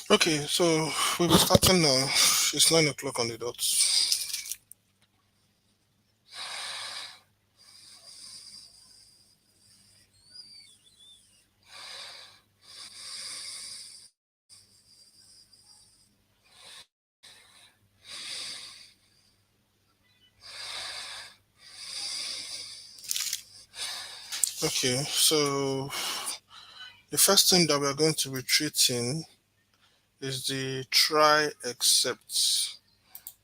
Okay, so we'll be starting now. It's 9 o'clock on the dot. Okay, so the first thing that we are going to be treating is the try except.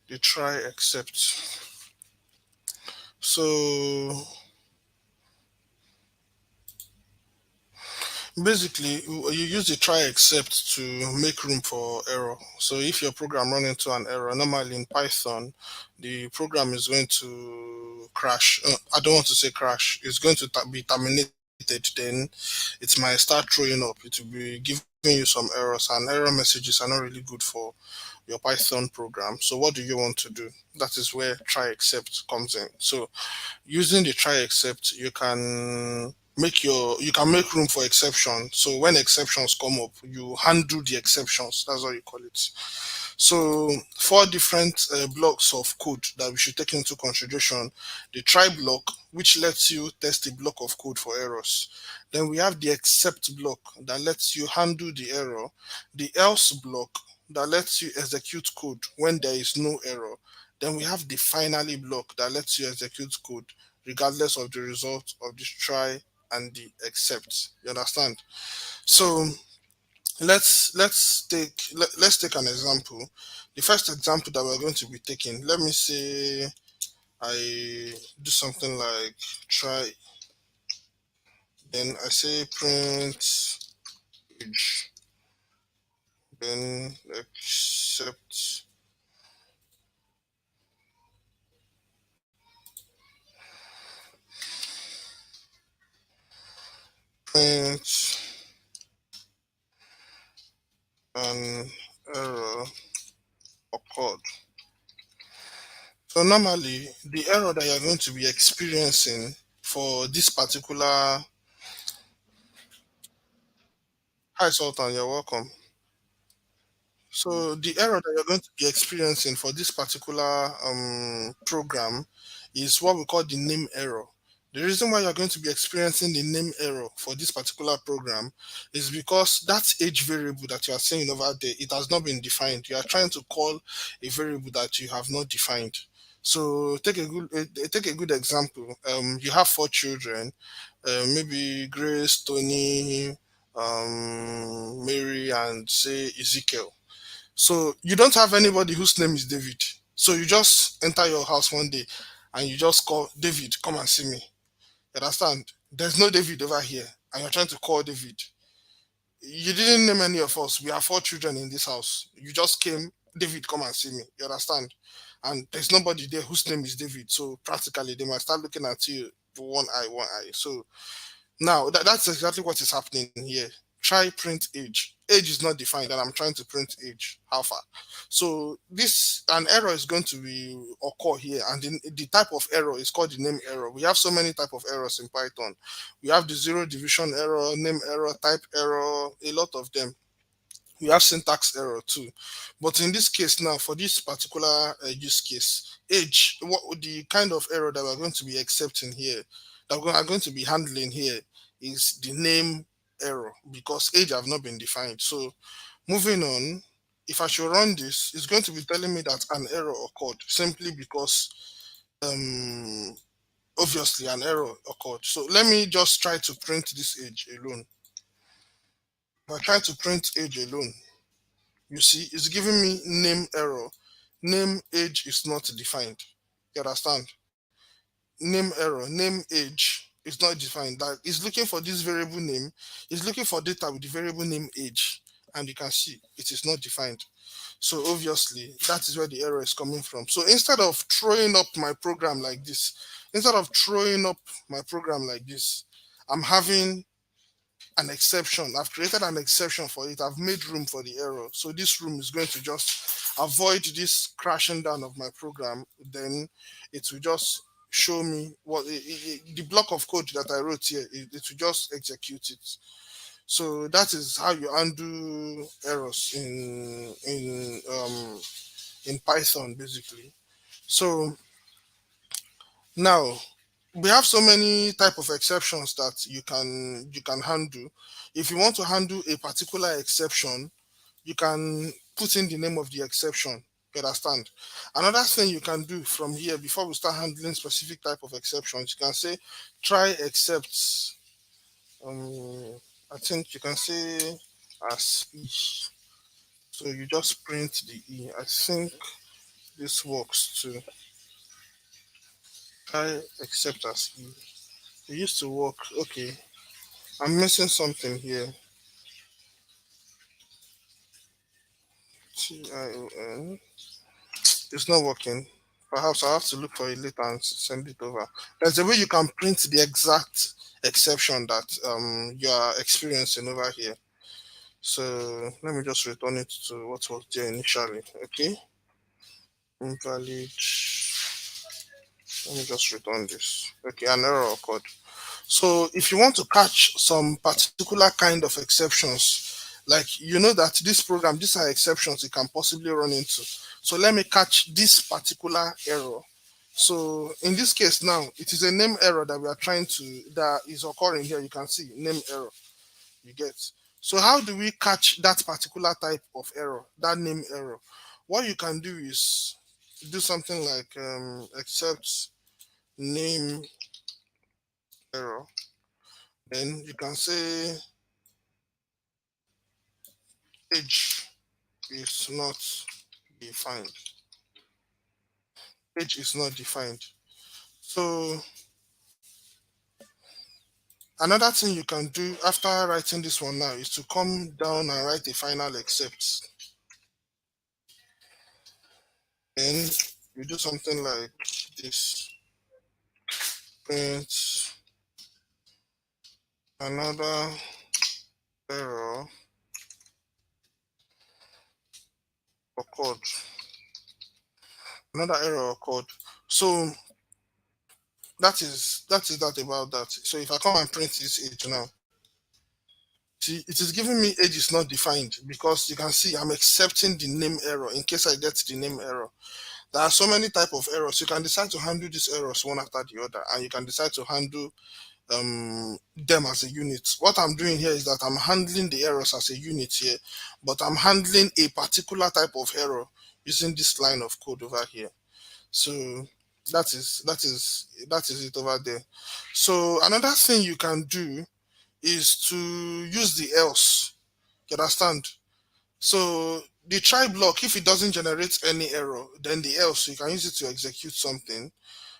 The try except. So basically, you use the try except to make room for error. So if your program run into an error, normally in Python, the program is going to crash. I don't want to say crash. It's going to be terminated. Then it might start throwing up. It will be giving you some errors, and error messages are not really good for your Python program. So what do you want to do? That is where try except comes in. So using the try except, you can make room for exception. So when exceptions come up, you handle the exceptions. That's what you call it. So four different blocks of code that we should take into consideration: the try block, which lets you test a block of code for errors. Then we have the except block that lets you handle the error, the else block that lets you execute code when there is no error. Then we have the finally block that lets you execute code regardless of the result of the try and the except. You understand? So let's take an example. The first example that we're going to be taking, let me say I do something like try, then I say print age, then except print an error occurred. So normally the error that you're going to be experiencing for this particular, hi Sultan, you're welcome. So the error that you're going to be experiencing for this particular program is what we call the name error. The reason why you're going to be experiencing the name error for this particular program is because that age variable that you are saying over there, it has not been defined. You are trying to call a variable that you have not defined. So take a good example. You have four children, maybe Grace, Tony, Mary, and say Ezekiel. So you don't have anybody whose name is David. So you just enter your house one day and you just call David, come and see me. You understand? There's no David over here, and you're trying to call David. You didn't name any of us. We have four children in this house. You just came, David, come and see me. You understand? And there's nobody there whose name is David. So practically they might start looking at you one eye, one eye. So now that's exactly what is happening here. Try print age. Age is not defined, and I'm trying to print age. How far? So this an error is going to be occur here, and the type of error is called the name error. We have so many type of errors in Python. We have the zero division error, name error, type error, a lot of them. We have syntax error too. But in this case now, for this particular use case, age, what the kind of error that we're going to be accepting here, that we are going to be handling here, is the name error because age have not been defined. So moving on, if I should run this, it's going to be telling me that an error occurred simply because um obviously an error occurred. So let me just try to print this age alone. If I try to print age alone, you see, it's giving me name error. Name age is not defined. You understand? Name error, name age is not defined. That it's looking for this variable name, it's looking for data with the variable name age, and you can see it is not defined. So obviously that is where the error is coming from. So instead of throwing up my program like this, instead of throwing up my program like this, I'm having an exception. I've created an exception for it. I've made room for the error. So this room is going to just avoid this crashing down of my program. Then it will just show me what the block of code that I wrote here. It will just execute it. So that is how you undo errors in Python basically. So now we have so many type of exceptions that you can handle. If you want to handle a particular exception, you can put in the name of the exception. You understand? Another thing you can do from here before we start handling specific type of exceptions, you can say try except. Um, I think you can say as e. So you just print the e. I think this works too. Try except as e. It used to work. Okay, I'm missing something here. Tion. It's not working. Perhaps I have to look for it later and send it over. There's a way you can print the exact exception that you are experiencing over here. So let me just return it to what was there initially. Okay, invalid. Let me just return this. Okay, an error occurred. So if you want to catch some particular kind of exceptions, like you know that this program, these are exceptions it can possibly run into. So let me catch this particular error. So in this case now, it is a name error that we are trying to that is occurring here. You can see name error. You get. So how do we catch that particular type of error, that name error? What you can do is do something like except name error. Then you can say age is not defined. Age is not defined. So another thing you can do after writing this one now is to come down and write a final except. Then you do something like this. Print another error occurred. Another error occurred. So that is that about that. So if I come and print this age now, see, it is giving me age is not defined because you can see I'm accepting the name error in case I get the name error. There are so many type of errors. You can decide to handle these errors one after the other, and you can decide to handle them as a unit. What I'm doing here is that I'm handling the errors as a unit here, but I'm handling a particular type of error using this line of code over here. So that is it over there. So another thing you can do is to use the else. You understand? So the try block, if it doesn't generate any error, then the else you can use it to execute something.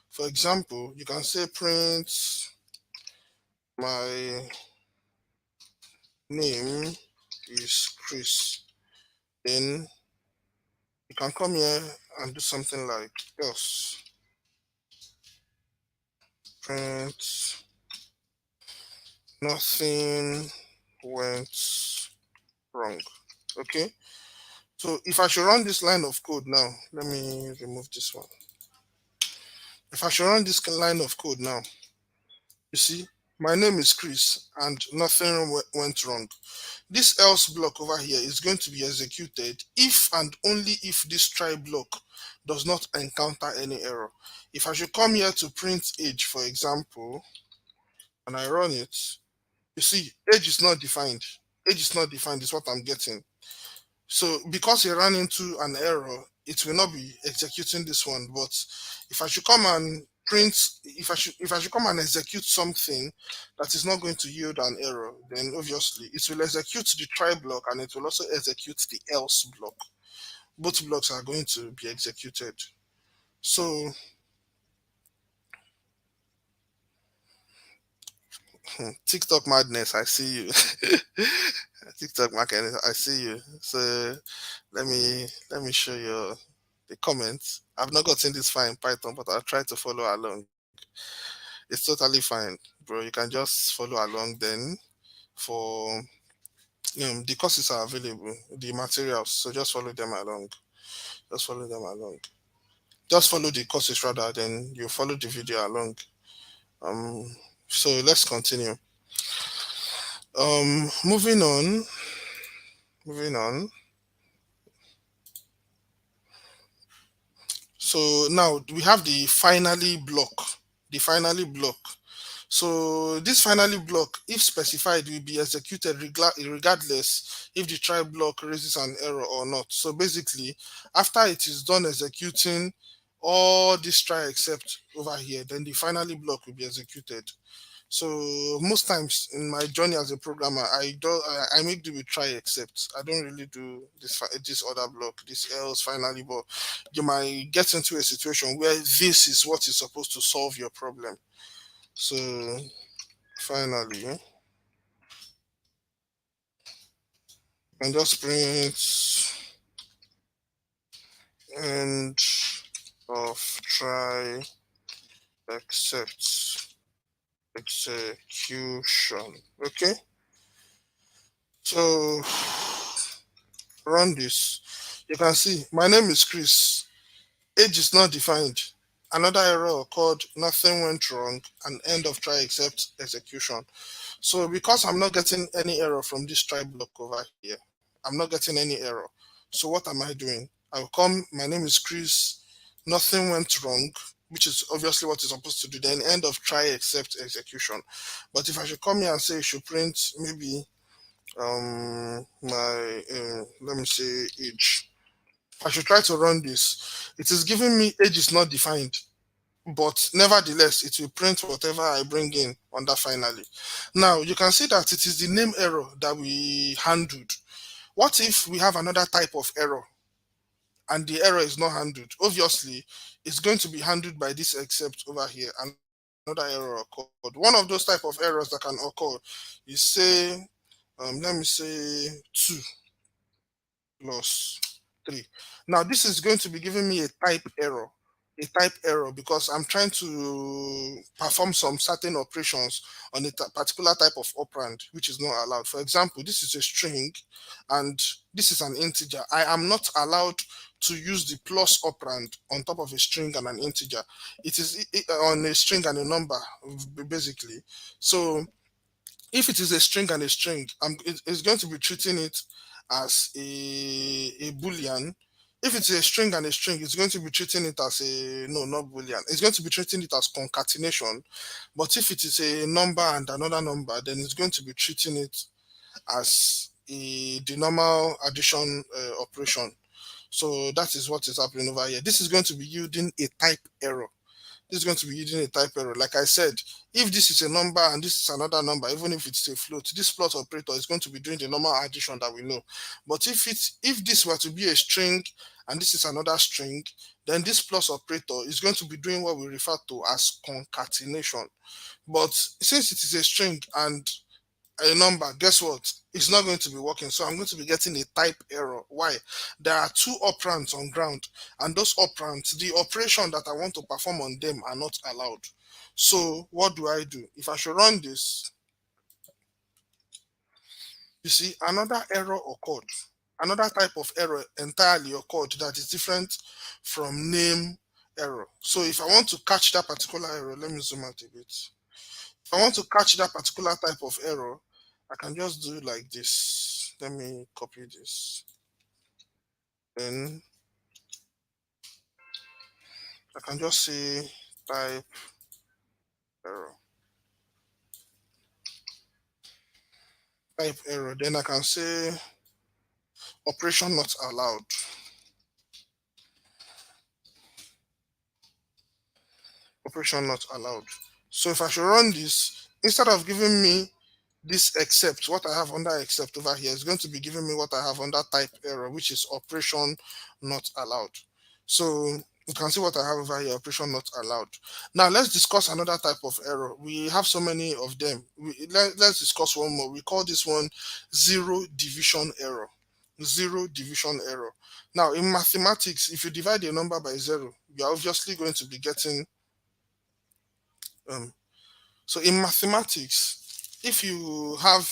For example, you can say print my name is Chris. Then you can come here and do something like else print nothing went wrong. Okay. So if I should run this line of code now, let me remove this one. If I should run this line of code now, you see, my name is Chris and nothing went wrong. This else block over here is going to be executed if and only if this try block does not encounter any error. If I should come here to print age, for example, and I run it, you see, age is not defined. Age is not defined is what I'm getting. So because you ran into an error, it will not be executing this one. But if I should come and print, if I should come and execute something that is not going to yield an error, then obviously it will execute the try block and it will also execute the else block. Both blocks are going to be executed. So TikTok madness, I see you. TikTok madness, I see you. So let me show you the comments. I've not gotten this far in Python, but I'll try to follow along. It's totally fine, bro. You can just follow along then for the courses are available, the materials. So just follow them along. Just follow them along. Just follow the courses rather, then you follow the video along. So let's continue. Moving on. Moving on. So now we have the finally block. The finally block. So this finally block, if specified, will be executed regardless if the try block raises an error or not. So basically, after it is done executing all this try except over here, then the finally block will be executed. So most times in my journey as a programmer, I make do with try except. I don't really do this other block, this else finally, but you might get into a situation where this is what is supposed to solve your problem. So finally, and just print end of try except execution. Okay, so run this. You can see my name is Chris. Age is not defined. Another error occurred, nothing went wrong, and end of try except execution. So because I'm not getting any error from this try block over here, I'm not getting any error. So what am I doing? I'll come, my name is Chris, nothing went wrong, which is obviously what it's supposed to do. Then end of try except execution. But if I should come here and say I should print maybe my let me say age. I should try to run this. It is giving me age is not defined, but nevertheless, it will print whatever I bring in under finally. Now, you can see that it is the name error that we handled. What if we have another type of error and the error is not handled? Obviously, it's going to be handled by this except over here. Another error occurred. One of those type of errors that can occur is say, let me say 2 plus 3. Now this is going to be giving me a type error because I'm trying to perform some certain operations on a particular type of operand, which is not allowed. For example, this is a string and this is an integer. I am not allowed to use the plus operand on top of a string and an integer. It is on a string and a number, basically. So if it is a string and a string, it's going to be treating it as a boolean. If it's a string and a string, it's going to be treating it as a no, not boolean. It's going to be treating it as concatenation. But if it is a number and another number, then it's going to be treating it as the normal addition operation. So that is what is happening over here. This is going to be yielding a type error. This is going to be using a type error. Like I said, if this is a number and this is another number, even if it's a float, this plot operator is going to be doing the normal addition that we know. But if this were to be a string and this is another string, then this plus operator is going to be doing what we refer to as concatenation. But since it is a string and a number, guess what? It's not going to be working. So I'm going to be getting a type error. Why? There are two operands on ground, and those operands, the operation that I want to perform on them are not allowed. So what do I do? If I should run this, you see, another error occurred. Another type of error entirely occurred that is different from name error. So if I want to catch that particular error, let me zoom out a bit. If I want to catch that particular type of error, I can just do like this. Let me copy this. Then I can just say type error. Type error. Then I can say operation not allowed. Operation not allowed. So if I should run this, instead of giving me this except, what I have under except over here is going to be giving me what I have under type error, which is operation not allowed. So you can see what I have over here, operation not allowed. Now let's discuss another type of error. We have so many of them. Let's discuss one more. We call this one zero division error. Zero division error. Now in mathematics, if you divide a number by zero, you're obviously going to be getting um, so in mathematics, if you have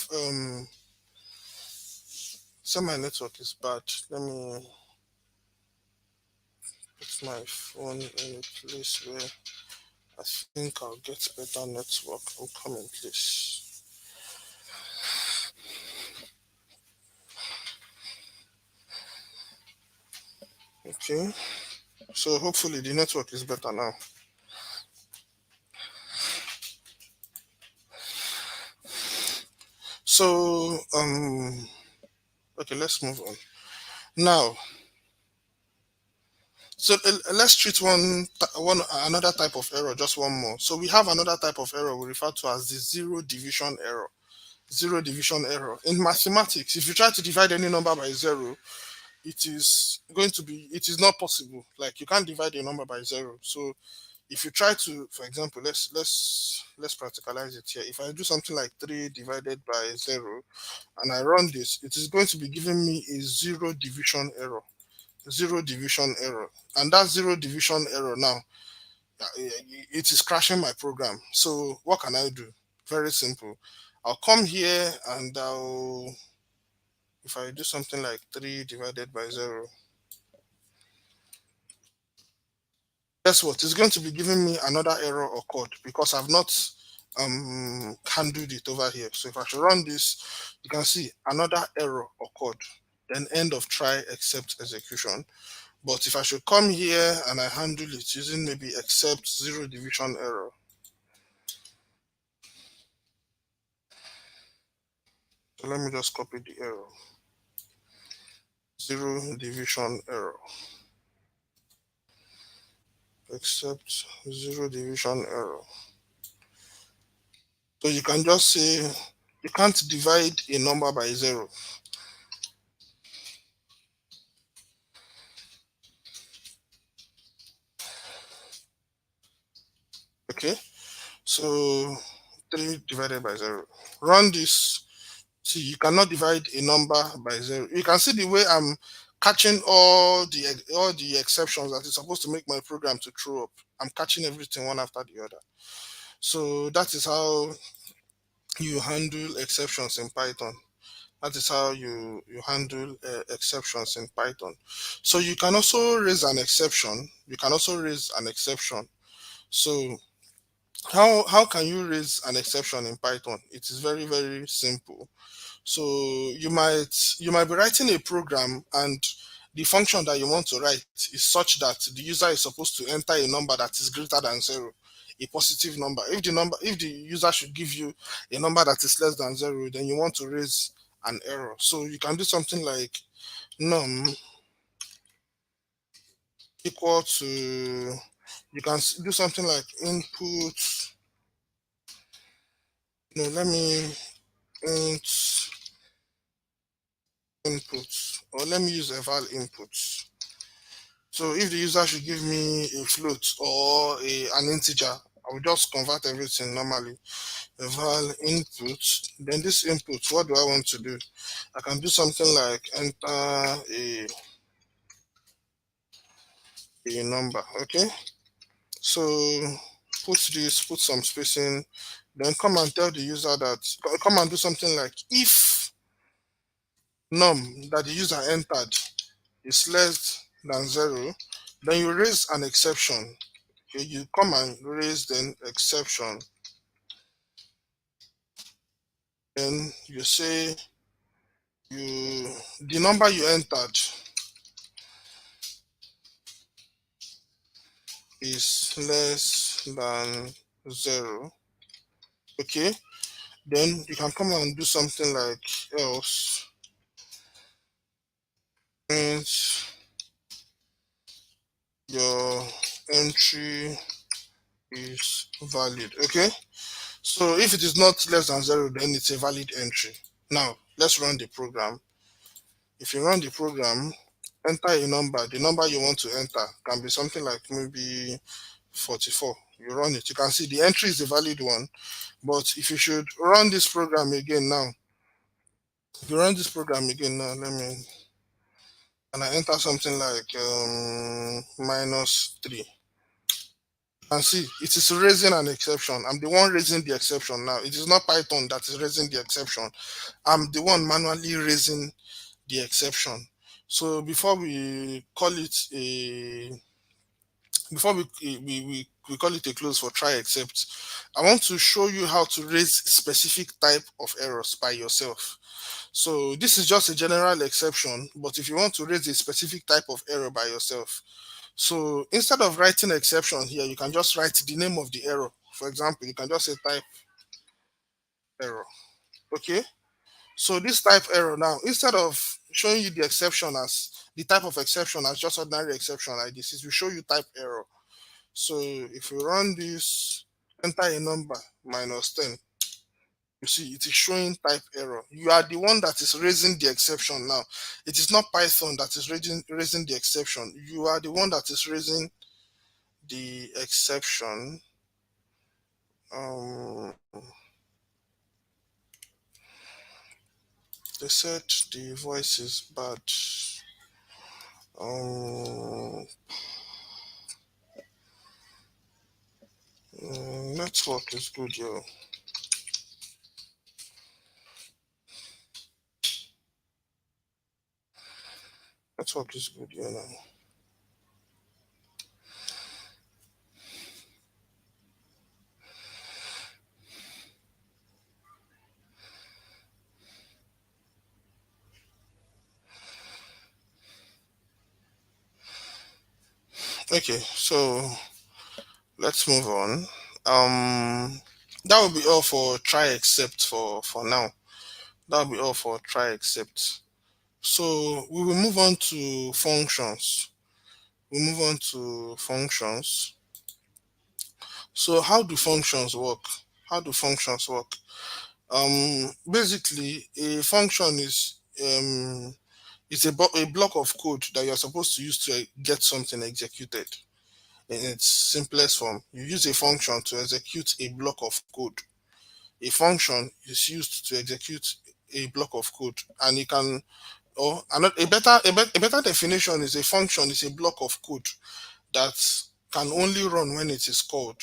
so my network is bad. Let me put my phone in a place where I think I'll get better network. I'm coming, please. Okay, so hopefully the network is better now. So okay, let's move on now. So let's treat one another type of error, just one more. So we have another type of error we refer to as the zero division error. Zero division error in mathematics. If you try to divide any number by zero, it is not possible. Like you can't divide a number by zero. So if you try to, for example, let's practicalize it here. If I do something like 3 divided by 0 and I run this, it is going to be giving me a zero division error. Zero division error. And that zero division error now, it is crashing my program. So what can I do? Very simple. I'll come here and if I do something like 3 divided by 0, guess what? It's going to be giving me another error occurred because I've not handled it over here. So if I should run this, you can see another error occurred. Then end of try except execution. But if I should come here and I handle it using maybe except zero division error, so let me just copy the error. Zero division error. Except zero division error. So you can just say you can't divide a number by zero. Okay, so 3 divided by 0. Run this. See, you cannot divide a number by 0. You can see the way I'm catching all the exceptions that is supposed to make my program to throw up. I'm catching everything one after the other. So that is how you handle exceptions in Python. That is how you handle exceptions in Python. So you can also raise an exception. You can also raise an exception. So how can you raise an exception in Python? It is very, very simple. So you might be writing a program and the function that you want to write is such that the user is supposed to enter a number that is greater than 0, a positive number. If the user should give you a number that is less than 0, then you want to raise an error. So you can do something like num equal to, you can do something like input. No, let me int inputs, or let me use eval inputs. So if the user should give me a float or an integer, I will just convert everything normally. Eval input. Then this input, what do I want to do? I can do something like enter a number. Okay. So put some spacing, then come and tell the user that, come and do something like if num that the user entered is less than 0, then you raise an exception. Okay, you come and raise then exception. Then you say the number you entered is less than 0. Okay, then you can come and do something like else means your entry is valid. Okay, so if it is not less than 0, then it's a valid entry. Now let's run the program. If you run the program, enter a number. The number you want to enter can be something like maybe 44. You run it. You can see the entry is a valid one. But if you should run this program again now, if you run this program again now, and I enter something like -3. And see, it is raising an exception. I'm the one raising the exception now. It is not Python that is raising the exception. I'm the one manually raising the exception. So before we call it a before we we call it a close for try except. I want to show you how to raise specific type of errors by yourself. So this is just a general exception, but if you want to raise a specific type of error by yourself, so instead of writing exception here, you can just write the name of the error. For example, you can just say type error. Okay. So this type error now, instead of showing you the exception as the type of exception as just ordinary exception like this, is we show you type error. So if we run this, enter a number -10, you see it is showing type error. You are the one that is raising the exception now. It is not Python that is raising the exception. You are the one that is raising the exception. Um, they said the voice is bad. Um, Network is good, yo. Network is good, yo. Now. Okay, so let's move on. That will be all for try except for now. That will be all for try except. So we will move on to functions. We move on to functions. So how do functions work? How do functions work? Basically, a function is a block of code that you're supposed to use to get something executed. In its simplest form, you use a function to execute a block of code. A function is used to execute a block of code, and you can, or another a better definition is a function is a block of code that can only run when it is called.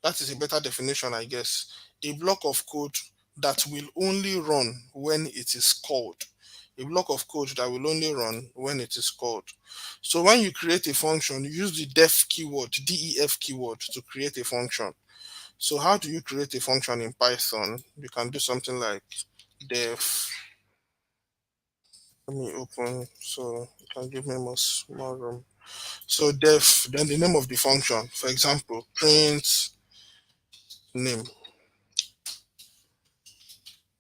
That is a better definition, I guess. A block of code that will only run when it is called. A block of code that will only run when it is called. So when you create a function, you use the def keyword, def keyword to create a function. So how do you create a function in Python? You can do something like def. Let me open so you can give me more room. So def, then the name of the function. For example, print name.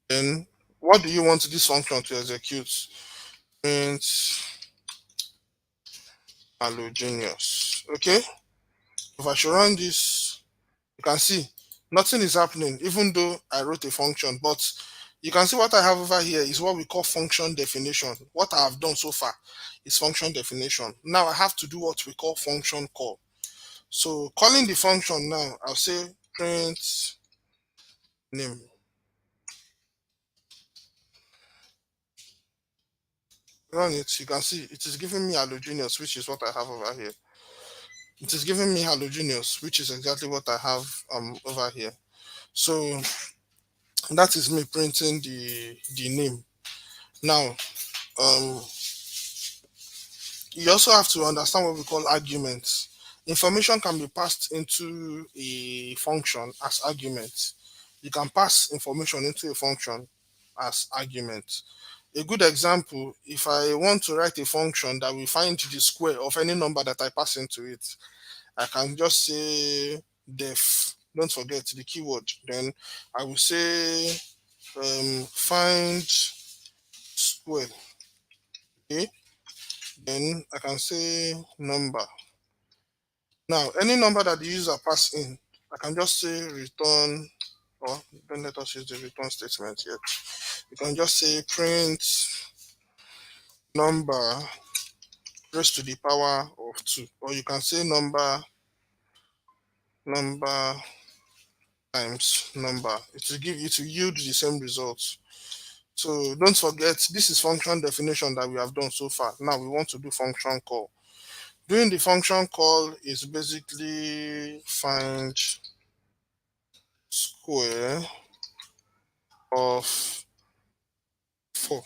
Then what do you want this function to execute? Print halogenius. Okay. If I should run this, you can see nothing is happening, even though I wrote a function. But you can see what I have over here is what we call function definition. What I have done so far is function definition. Now I have to do what we call function call. So calling the function now, I'll say print name. Run it, you can see it is giving me halogenius, which is what I have over here. It is giving me halogenius, which is exactly what I have over here. So that is me printing the name. Now, um, you also have to understand what we call arguments. Information can be passed into a function as arguments. You can pass information into a function as arguments. A good example, if I want to write a function that will find the square of any number that I pass into it, I can just say def. Don't forget the keyword. Then I will say find square. Okay. Then I can say number. Now, any number that the user pass in, I can just say return, or don't let us use the return statement yet. You can just say print number raised to the power of 2, or you can say number times number. It will yield the same results. So don't forget, this is function definition that we have done so far. Now we want to do function call. Doing the function call is basically find square of 4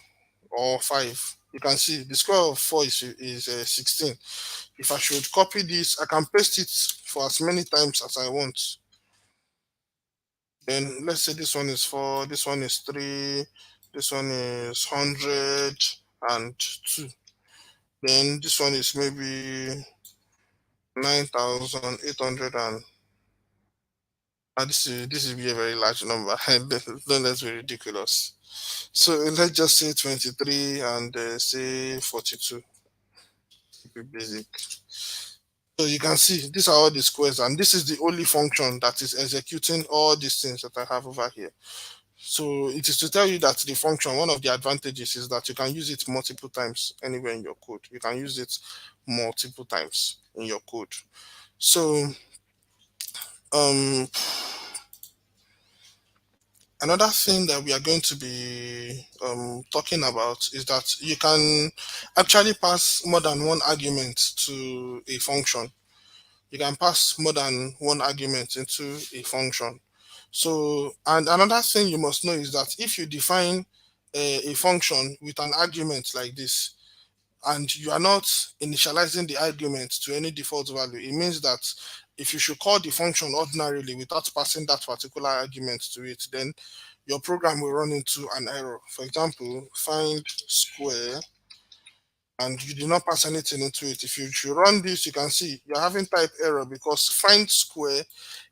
or 5. You can see the square of 4 is 16. If I should copy this, I can paste it for as many times as I want. Then let's say this one is 4, this one is 3, this one is 102. Then this one is maybe 9,800 and this will be a very large number. Don't let's be ridiculous. So let's just say 23 and say 42. Be basic. So you can see these are all the squares, and this is the only function that is executing all these things that I have over here. So it is to tell you that the function, one of the advantages is that you can use it multiple times anywhere in your code. You can use it multiple times in your code. So um, another thing that we are going to be talking about is that you can actually pass more than one argument to a function. You can pass more than one argument into a function. So, and another thing you must know is that if you define a function with an argument like this, and you are not initializing the argument to any default value, it means that if you should call the function ordinarily without passing that particular argument to it, then your program will run into an error. For example, find square, and you did not pass anything into it. If you should run this, you can see you're having type error because find square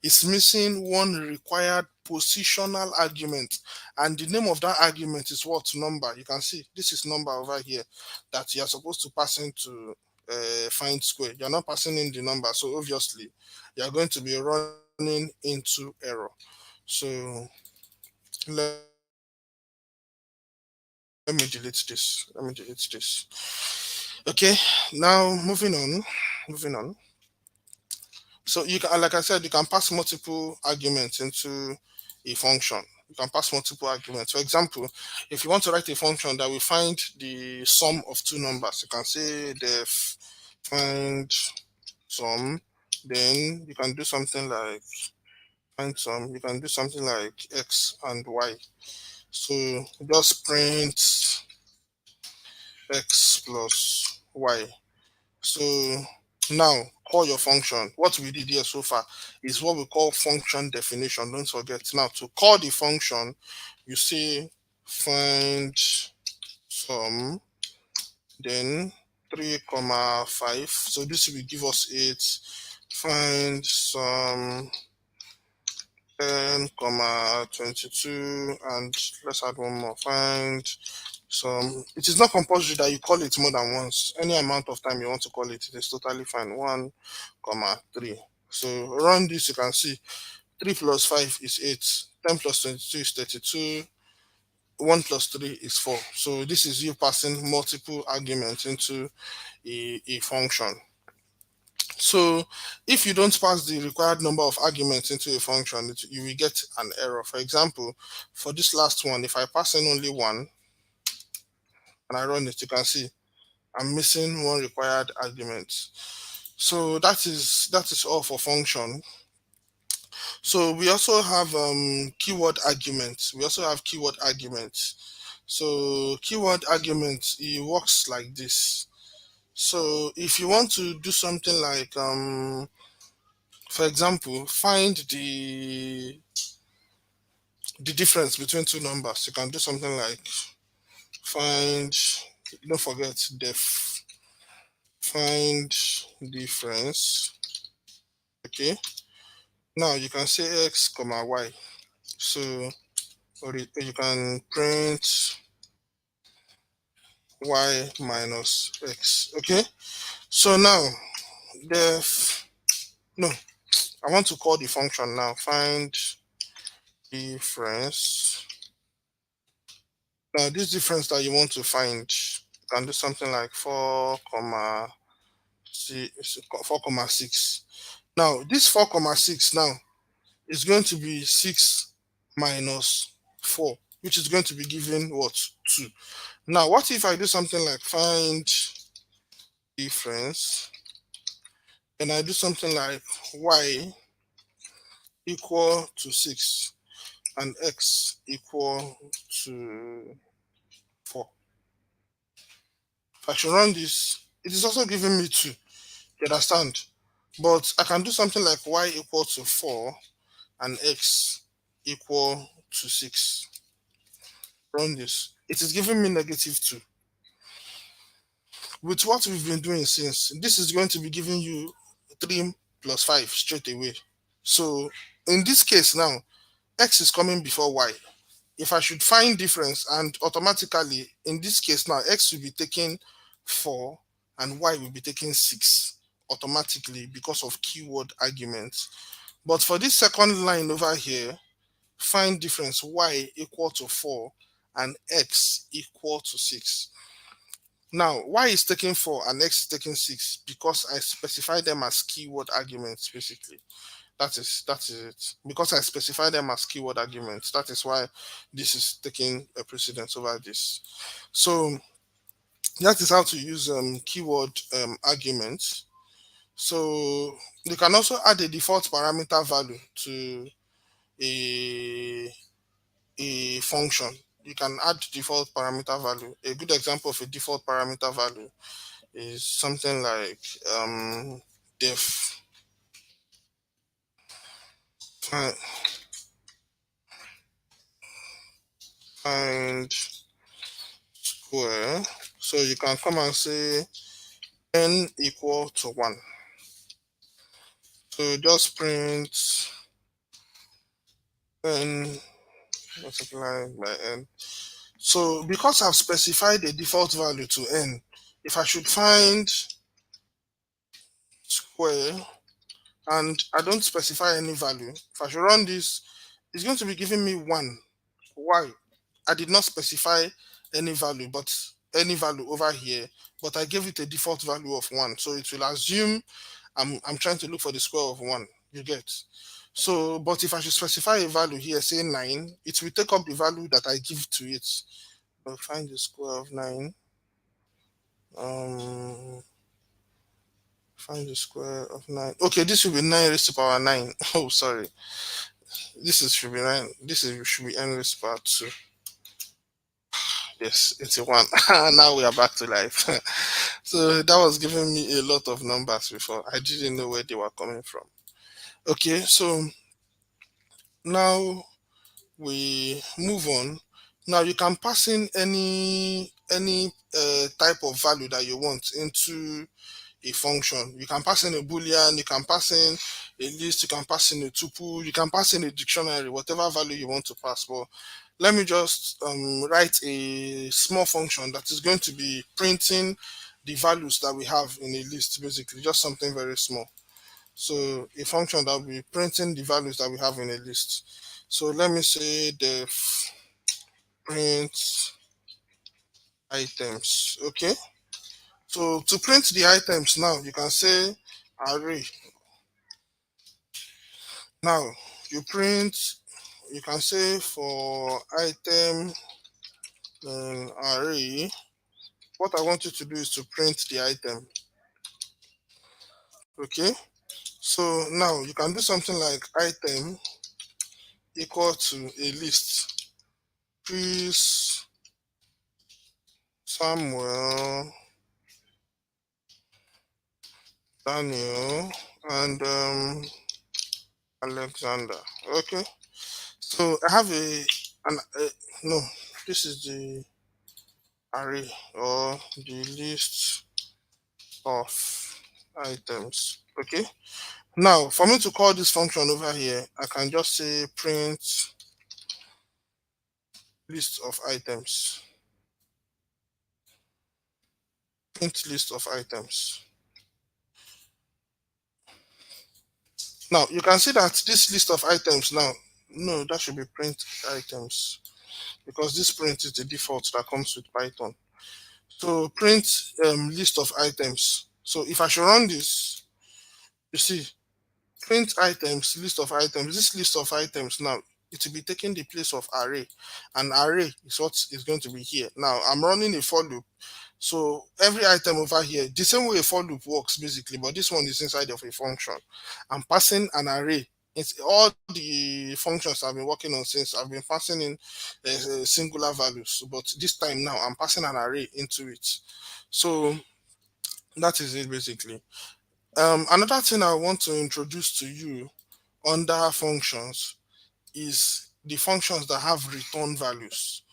is missing one required positional argument, and the name of that argument is what? Number. You can see this is number over here that you're supposed to pass into find square. You're not passing in the number, so obviously you're going to be running into error. So let me delete this. Let me delete this. Okay, now moving on. So you can, like I said, you can pass multiple arguments into a function. You can pass multiple arguments. For example, if you want to write a function that will find the sum of two numbers, you can say def find sum. Then you can do something like find sum. You can do something like x and y. So just print x plus y. So now call your function. What we did here so far is what we call function definition. Don't forget. Now to call the function, you say find sum, then 3 comma 5. So this will give us 8. Find sum 10 comma 22, and let's add one more. Find sum. It is not compulsory that you call it more than once. Any amount of time you want to call it, it is totally fine. 1 comma 3. So run this, you can see 3 plus 5 is 8, 10 plus 22 is 32, 1 plus 3 is 4. So this is you passing multiple arguments into a function. So if you don't pass the required number of arguments into a function, you will get an error. For example, for this last one, if I pass in only one and I run it, you can see I'm missing one required argument. So that is all for function. So we also have keyword arguments. We also have keyword arguments. So keyword argument, it works like this. So if you want to do something like for example, find the difference between two numbers, you can do something like find, don't forget def find difference. Okay, now you can say x comma y. So or you can print y minus x. Okay, so now def no, I want to call the function now. Find difference. Now this difference that you want to find, you can do something like 4 comma 6. Now this 4 comma 6 now is going to be 6 minus 4, which is going to be given what? 2. Now what if I do something like find difference, and I do something like y equal to 6 and x equal to 4. If I should run this, it is also giving me 2. You understand? But I can do something like y equal to 4 and x equal to 6. Run this. It is giving me -2. With what we've been doing since, this is going to be giving you 3 plus 5 straight away. So in this case now, x is coming before y. If I should find difference, and automatically in this case now, x will be taking 4 and y will be taking 6 automatically because of keyword arguments. But for this second line over here, find difference y equal to 4 and x equal to 6. Now, y is taking 4 and x is taking 6 because I specify them as keyword arguments, basically. That is it. Because I specify them as keyword arguments, that is why this is taking a precedence over this. So that is how to use keyword arguments. So you can also add a default parameter value to a function. You can add default parameter value. A good example of a default parameter value is something like def find, find square. So you can come and say n equal to 1. So just print n multiplied by n. So because I've specified a default value to n, if I should find square and I don't specify any value, if I should run this, it's going to be giving me 1. Why? I did not specify any value, but any value over here, but I gave it a default value of 1. So it will assume I'm trying to look for the square of 1. You get? So, but if I should specify a value here, say 9, it will take up the value that I give to it. I'll find the square of 9. Find the square of 9. Okay, this will be 9 raised to power 9. Oh, sorry. Should be 9. Should be n raised to power 2. Yes, it's a 1. Now we are back to life. So that was giving me a lot of numbers before. I didn't know where they were coming from. Okay, so now we move on. Now you can pass in any type of value that you want into a function. You can pass in a boolean, you can pass in a list, you can pass in a tuple, you can pass in a dictionary, whatever value you want to pass. But let me just write a small function that is going to be printing the values that we have in a list, basically just something very small. So a function that will be printing the values that we have in a list. So let me say def print items. Okay, so to print the items now, you can say array. Now you can say for item array, what I want you to do is to print the item. Okay, so now you can do something like item equal to a list. Please Samuel, Daniel, and Alexander. Okay, so I have no, this is the array or the list of items. Okay, now for me to call this function over here, I can just say print list of items. Print list of items. Now you can see that this list of items now, no, that should be print items because this print is the default that comes with Python. So print list of items. So if I should run this, you see, print items, list of items. This list of items now, it will be taking the place of array. And array is what is going to be here. Now I'm running a for loop. So every item over here, the same way a for loop works basically, but this one is inside of a function. I'm passing an array It's all the functions I've been working on since. I've been passing in singular values, but this time now I'm passing an array into it. So that is it basically. Another thing I want to introduce to you under functions is the functions that have return values.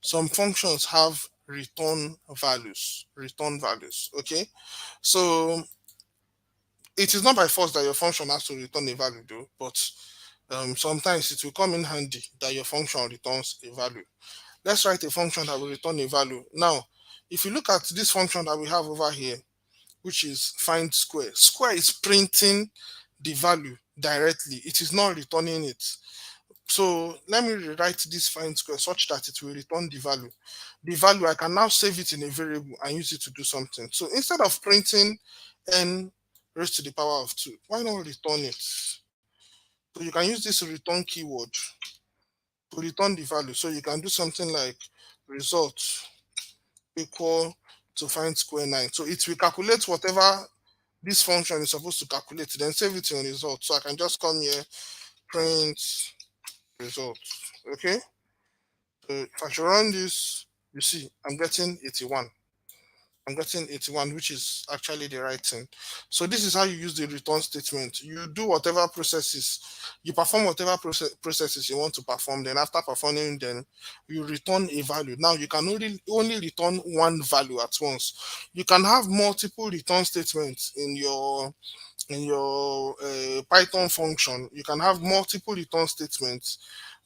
Some functions have return values. Return values. Okay. So it is not by force that your function has to return a value though, but sometimes it will come in handy that your function returns a value. Let's write a function that will return a value. Now, if you look at this function that we have over here, which is find square, square is printing the value directly. It is not returning it. So let me rewrite this find square such that it will return the value. The value, I can now save it in a variable and use it to do something. So instead of printing n raised to the power of 2, why not return it? So you can use this return keyword to return the value. So you can do something like result equal to find square 9. So it will calculate whatever this function is supposed to calculate, then save it in result. So I can just come here, print result. Okay. So if I should run this, you see, I'm getting 81. I'm getting 81, which is actually the right thing. So this is how you use the return statement. You do whatever processes, you perform whatever processes you want to perform. Then after performing them, you return a value. Now you can only return one value at once. You can have multiple return statements in your Python function. You can have multiple return statements,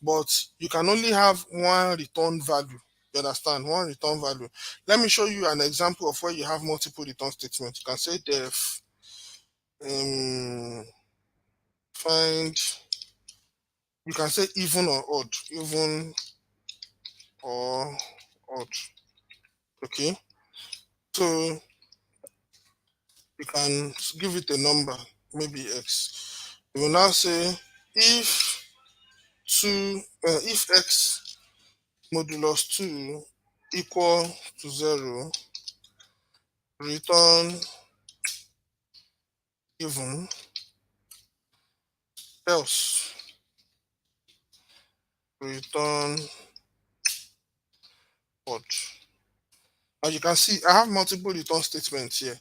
but you can only have one return value. You understand? One return value. Let me show you an example of where you have multiple return statements. You can say def find, you can say even or odd. Even or odd. Okay. So you can give it a number, maybe X. You will now say if if X modulus 2 equal to 0, return even, else return odd. Now you can see I have multiple return statements here.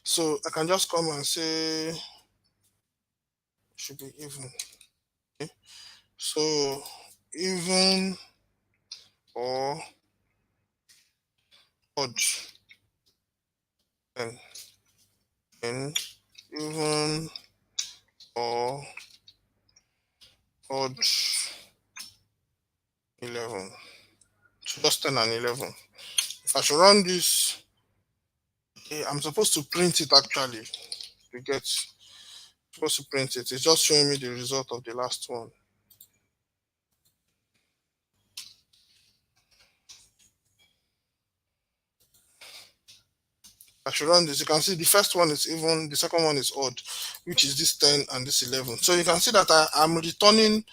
So I can just come and say should be even. Okay. So even or odd. And even or odd 11. So just 10 and 11. If I should run this, okay, I'm supposed to print it actually. To get supposed to print it. It's just showing me the result of the last one. I should run this. You can see the first one is even, the second one is odd, which is this 10 and this 11. So you can see that I'm returning,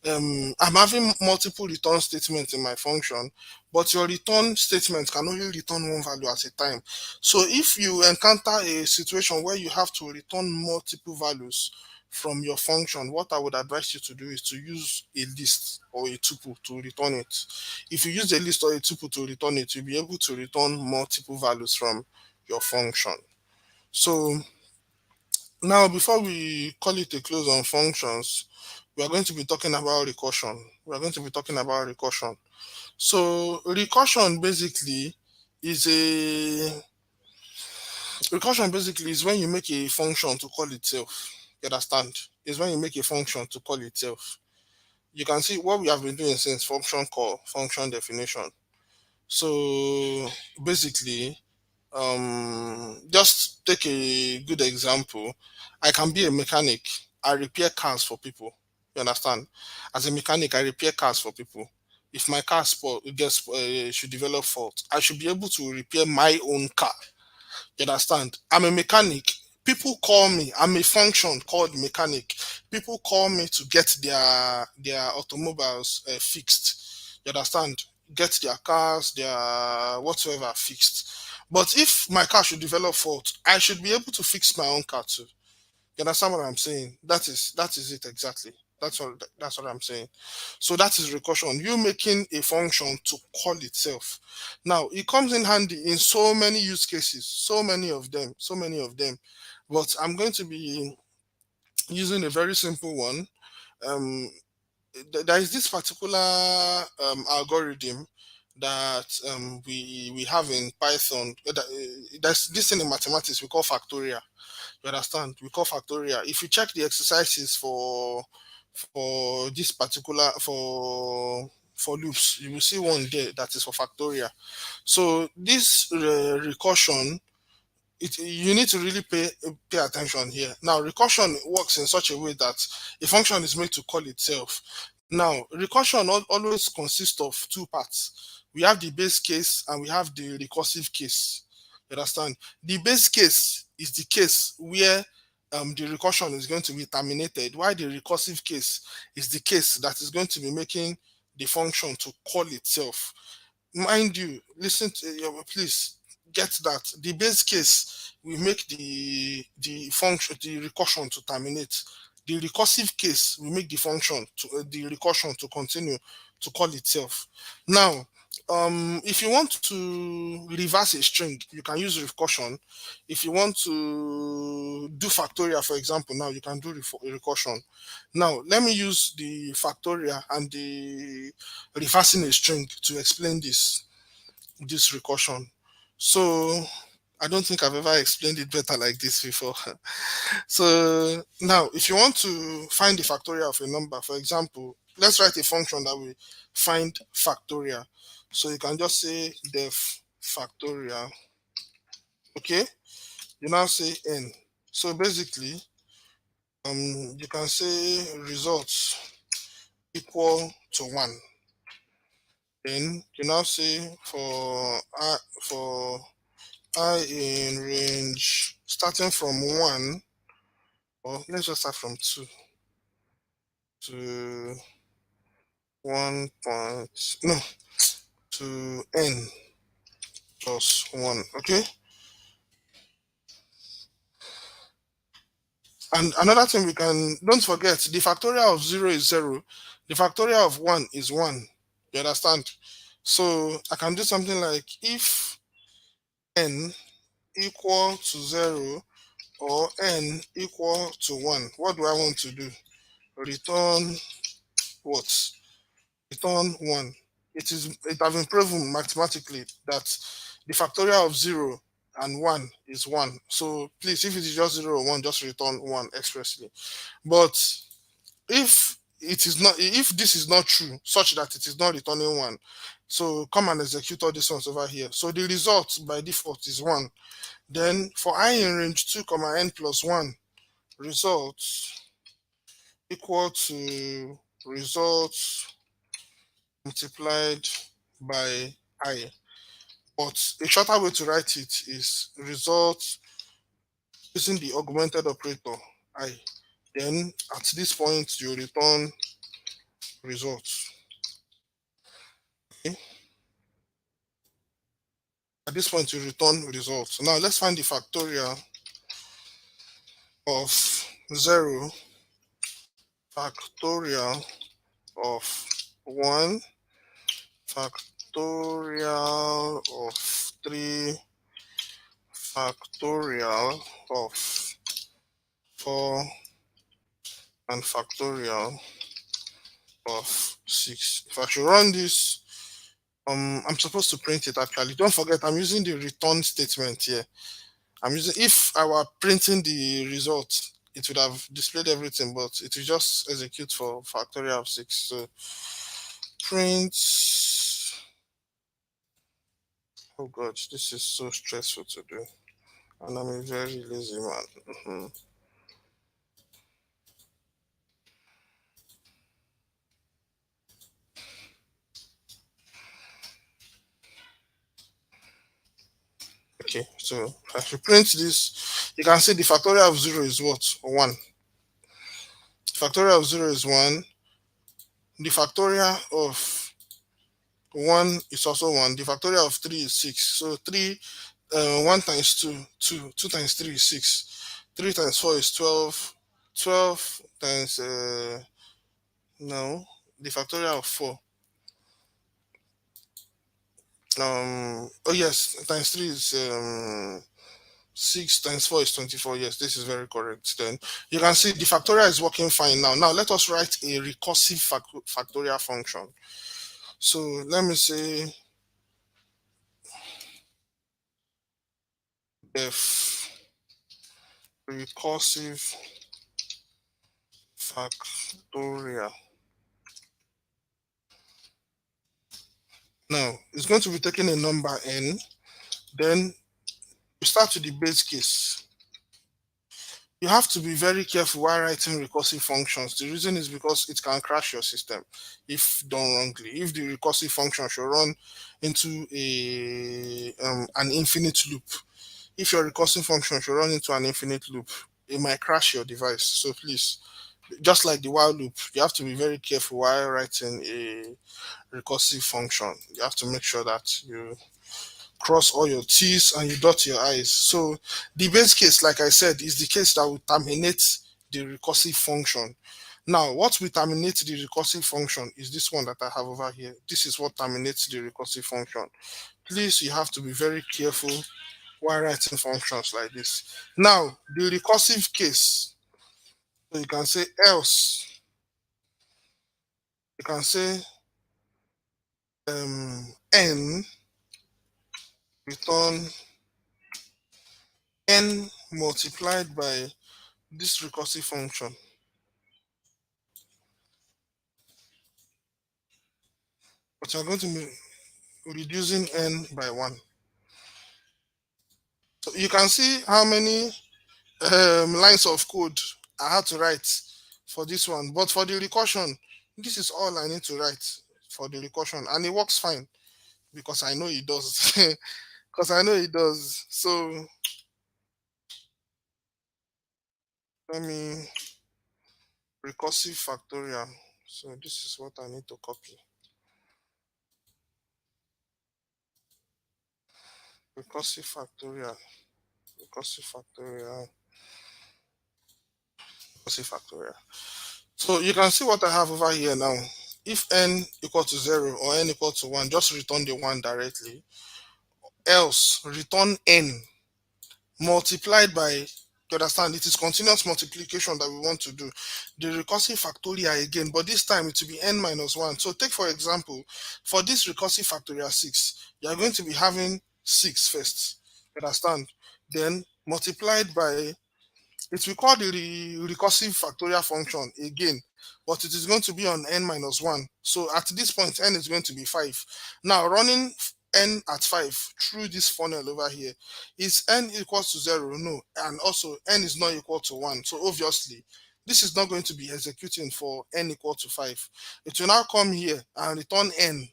I'm having multiple return statements in my function, but your return statement can only return one value at a time. So if you encounter a situation where you have to return multiple values from your function, what I would advise you to do is to use a list or a tuple to return it. If you use a list or a tuple to return it, you'll be able to return multiple values from your function. So now before we call it a close on functions, we are going to be talking about recursion. We are going to be talking about recursion. So recursion basically is a recursion basically is when you make a function to call itself. You understand? Is when you make a function to call itself. You can see what we have been doing since function call, function definition. So basically, just take a good example. I can be a mechanic. I repair cars for people. You understand? As a mechanic, I repair cars for people. If my car gets should develop fault, I should be able to repair my own car. You understand? I'm a mechanic. People call me. I'm a function called mechanic. People call me to get their automobiles fixed. You understand? Get their cars, their whatsoever fixed. But if my car should develop fault, I should be able to fix my own car too. You understand what I'm saying? That is it exactly. That's what I'm saying. So that is recursion. You making a function to call itself. Now it comes in handy in so many use cases, so many of them. But I'm going to be using a very simple one. Um, there is this particular algorithm that we have in Python. There's this thing in mathematics we call factorial. You understand? We call factorial. If you check the exercises for this particular for loops, you will see one there that is for factorial. So this recursion, you need to really pay attention here. Now, recursion works in such a way that a function is made to call itself. Now, recursion always consists of two parts. We have the base case and we have the recursive case. You understand? The base case is the case where the recursion is going to be terminated, while the recursive case is the case that is going to be making the function to call itself. Mind you, listen to please get that the base case will make the function, the recursion to terminate. The recursive case will make the function to the recursion to continue to call itself. Now, if you want to reverse a string, you can use recursion. If you want to do factorial, for example, now you can do recursion. Now let me use the factorial and the reversing a string to explain this recursion. So I don't think I've ever explained it better like this before. So now, if you want to find the factorial of a number, for example, let's write a function that will find factorial. So you can just say def factorial. Okay, you now say n. So basically, you can say results equal to 1. Then you now say for I in range starting from 1, or let's just start from 2 to 1 point, no, to n plus 1. Okay. And another thing we can, don't forget, the factorial of 0 is 0. The factorial of 1 is 1. You understand? So I can do something like if n equal to 0 or n equal to 1, what do I want to do? Return what? Return 1. It has been proven mathematically that the factorial of 0 and 1 is 1. So please, if it is just 0 or 1, just return 1 expressly. But if it is not, if this is not true, such that it is not returning 1, so come and execute all these ones over here. So the result by default is 1. Then for I in range 2 comma n plus 1, results equal to results multiplied by I. But a shorter way to write it is results using the augmented operator I. Then at this point you return results. Okay. At this point you return results. Now let's find the factorial of 0, factorial of 1, factorial of 3, factorial of 4, and factorial of 6. If I should run this, I'm supposed to print it actually. Don't forget, I'm using the return statement here. If I were printing the result, it would have displayed everything, but it will just execute for factorial of 6. So print, oh god, this is so stressful to do. And I'm a very lazy man. Okay, so if you print this, you can see the factorial of 0 is what? 1. Factorial of 0 is 1. The factorial of 1 is also 1. The factorial of 3 is 6. So 1 times 2, 2. 2 times 3 is 6. 3 times 4 is 12. 12 times, no, the factorial of 4. Oh yes, times 3 is 6 times 4 is 24. Yes, this is very correct. Then you can see the factorial is working fine now. Now let us write a recursive factorial function. So let me say f recursive factorial. Now it's going to be taking a number n. Then we start with the base case. You have to be very careful while writing recursive functions. The reason is because it can crash your system if done wrongly. If the recursive function should run into a an infinite loop, if your recursive function should run into an infinite loop, it might crash your device. So please, just like the while loop, you have to be very careful while writing a recursive function. You have to make sure that you cross all your T's and you dot your I's. So the base case, like I said, is the case that will terminate the recursive function. Now, what will terminate the recursive function is this one that I have over here. This is what terminates the recursive function. Please, you have to be very careful while writing functions like this. Now, the recursive case, so you can say else, you can say n return n multiplied by this recursive function. But you're going to be reducing n by 1. So you can see how many lines of code I had to write for this one. But for the recursion, this is all I need to write for the recursion. And it works fine because I know it does. Because I know it does. So let me recursive factorial. So this is what I need to copy. Recursive factorial. Recursive factorial. Recursive factorial. So you can see what I have over here now. If n equal to 0 or n equal to 1, just return the 1 directly. Else, return n multiplied by, you understand, it is continuous multiplication that we want to do. The recursive factorial again, but this time it will be n minus 1. So take for example, for this recursive factorial 6, you are going to be having 6 first. You understand? Then multiplied by, it will call the recursive factorial function again, but it is going to be on n minus 1. So at this point, n is going to be 5. Now running n at 5 through this funnel over here, is n equals to 0? No. And also n is not equal to 1. So obviously, this is not going to be executing for n equal to 5. It will now come here and return n.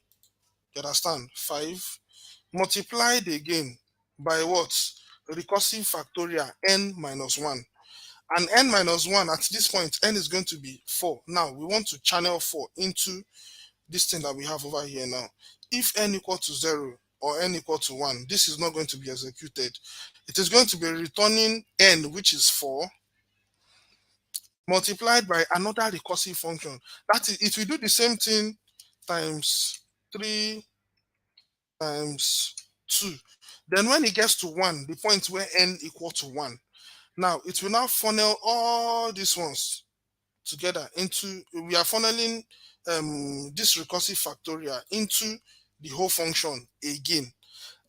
You understand? 5 multiplied again by what? Recursive factorial n minus 1. And n minus 1, at this point, n is going to be 4. Now, we want to channel 4 into this thing that we have over here now. If n equal to 0 or n equal to 1, this is not going to be executed. It is going to be returning n, which is 4, multiplied by another recursive function. That is, it will do the same thing times 3 times 2. Then when it gets to 1, the point where n equal to 1, now it will now funnel all these ones together into, we are funneling this recursive factorial into the whole function again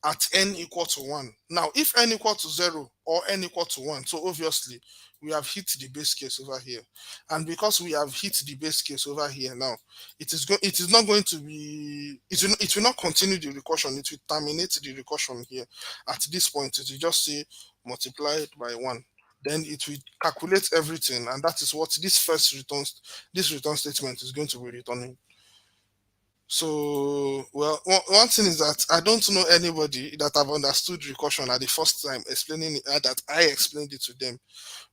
at n equal to 1. Now, if n equal to 0 or n equal to 1, so obviously we have hit the base case over here. And because we have hit the base case over here now, it is not going to be, it will not continue the recursion, it will terminate the recursion here. At this point, it will just say multiplied by 1. Then it will calculate everything, and that is what this return statement is going to be returning. So, well, one thing is that I don't know anybody that have understood recursion at the first time explaining it, that I explained it to them.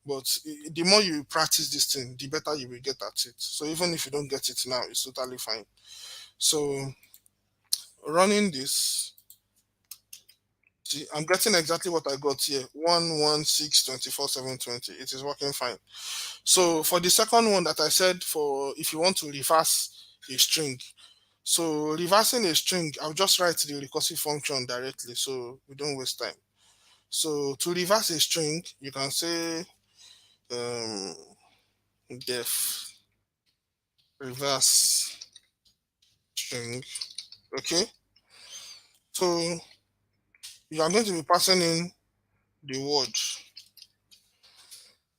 But the more you practice this thing, the better you will get at it. So even if you don't get it now, it's totally fine. So running this See, I'm getting exactly what I got here. 11624,720. It is working fine. So for the second one that I said, for if you want to reverse a string, so reversing a string, I'll just write the recursive function directly so we don't waste time. So to reverse a string, you can say um, def reverse string. Okay. So you are going to be passing in the word.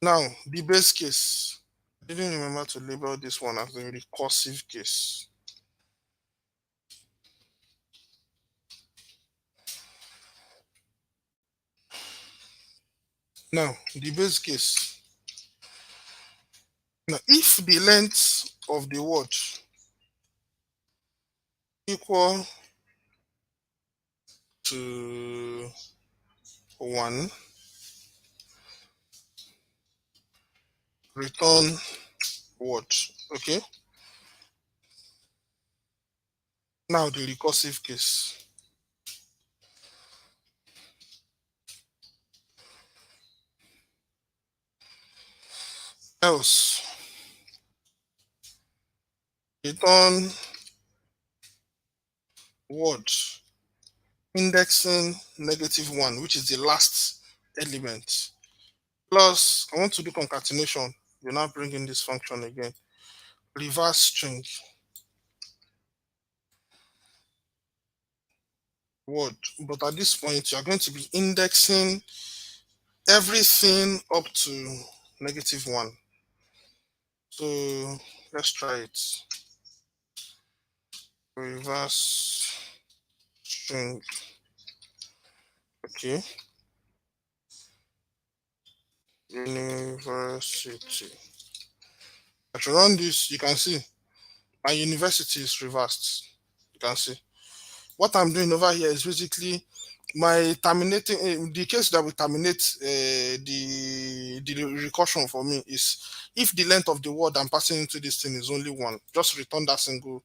Now, the base case. I didn't remember to label this one as the recursive case. Now, the base case. Now, if the length of the word equal to 1, return word. Okay. Now, the recursive case. Else, return word indexing -1, which is the last element. Plus, I want to do concatenation. You now bring in this function again. Reverse string word. But at this point, you are going to be indexing everything up to -1. So let's try it. Reverse string. Okay. University. If you run this, you can see my university is reversed. You can see. What I'm doing over here is basically my terminating the case that will terminate the recursion for me is if the length of the word I'm passing into this thing is only 1, just return that single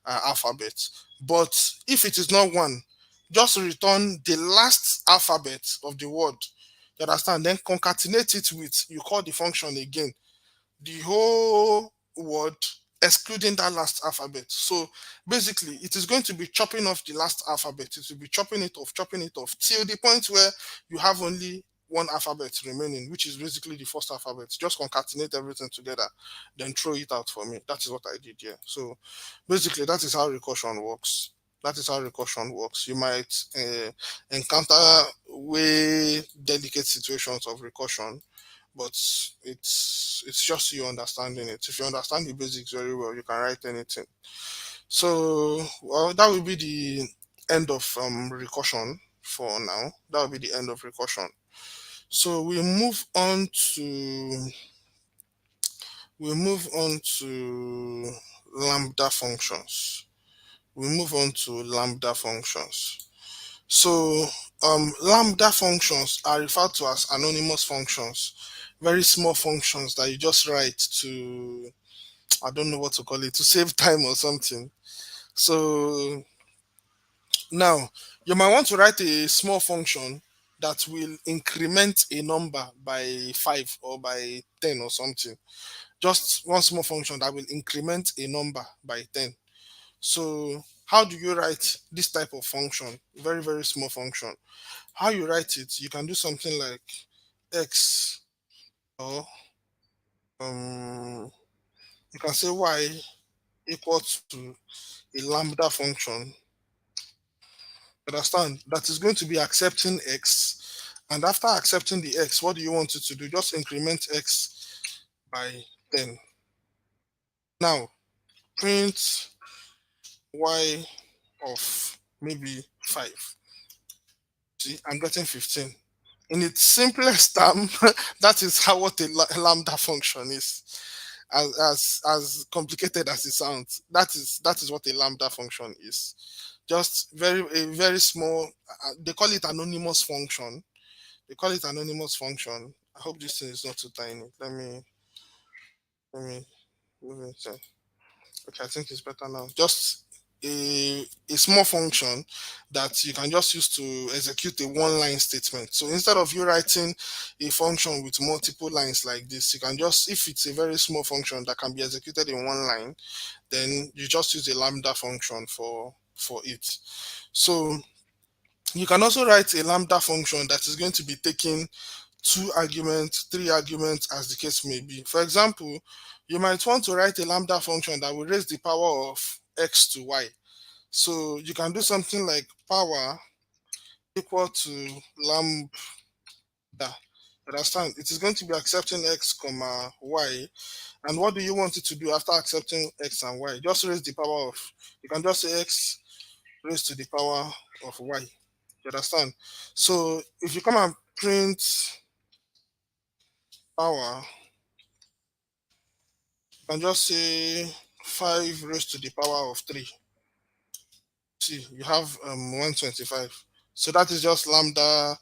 alphabet. But if it is not 1, just return the last alphabet of the word. You understand? Then concatenate it with, you call the function again, the whole word excluding that last alphabet. So basically, it is going to be chopping off the last alphabet. It will be chopping it off till the point where you have only one alphabet remaining, which is basically the first alphabet. Just concatenate everything together, then throw it out for me. That is what I did here. So basically, that is how recursion works. That is how recursion works. You might encounter way delicate situations of recursion, but it's just you understanding it. If you understand the basics very well, you can write anything. So, well, that will be the end of recursion for now. That will be the end of recursion. So we move on to lambda functions. We move on to lambda functions. So lambda functions are referred to as anonymous functions, very small functions that you just write to, I don't know what to call it, to save time or something. So now you might want to write a small function that will increment a number by 5 or by 10 or something. Just one small function that will increment a number by 10. So how do you write this type of function? Very, very small function. How you write it, you can do something like x, or you can say y equal to a lambda function. Understand? That is going to be accepting x. And after accepting the x, what do you want it to do? Just increment x by 10. Now, print y of maybe 5. See, I'm getting 15. In its simplest term, that is how what a lambda function is. As complicated as it sounds, that is what a lambda function is. Just a very small. They call it anonymous function. They call it anonymous function. I hope this thing is not too tiny. Let me move it. Okay, I think it's better now. Just a small function that you can just use to execute a one line statement. So instead of you writing a function with multiple lines like this, you can just, if it's a very small function that can be executed in one line, then you just use a lambda function for it. So you can also write a lambda function that is going to be taking two arguments, three arguments, as the case may be. For example, you might want to write a lambda function that will raise the power of x to y. So you can do something like power equal to lambda. Understand? It is going to be accepting x comma y. And what do you want it to do after accepting x and y? Just raise the power of, you can just say x raised to the power of y. You understand? So if you come and print power, you can just say 5 raised to the power of 3. See, you have 125. So that is just lambda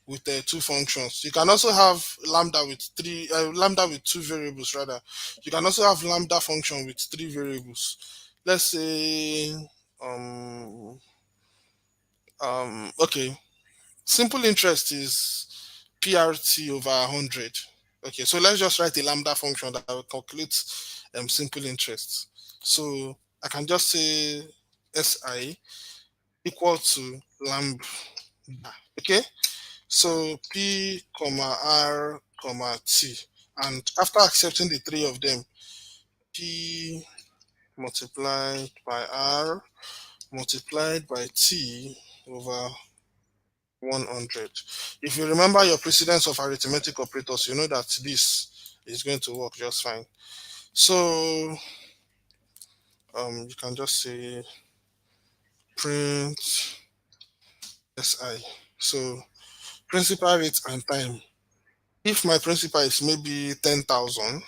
with two functions. You can also have lambda with two variables rather. You can also have lambda function with three variables. Let's say okay, simple interest is PRT over 100. Okay, so let's just write a lambda function that will calculate simple interest. So I can just say SI equal to lambda. Okay, so P comma R comma T, and after accepting the three of them, P multiplied by R multiplied by T over 100. If you remember your precedence of arithmetic operators, you know that this is going to work just fine. So you can just say print SI. So principal rate and time. If my principal is maybe 10,000,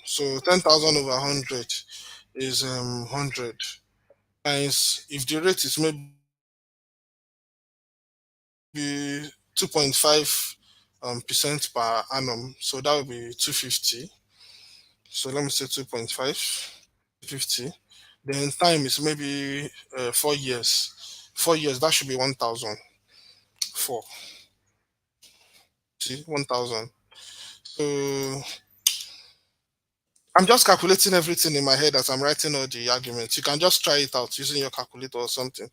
so 10,000 over 100 is 100 times, if the rate is maybe 2.5 percent per annum, so that would be 250. So let me say 2.5, 50. Then time is maybe 4 years. 4 years, that should be 1,004. See, 1,000. So I'm just calculating everything in my head as I'm writing all the arguments. You can just try it out using your calculator or something.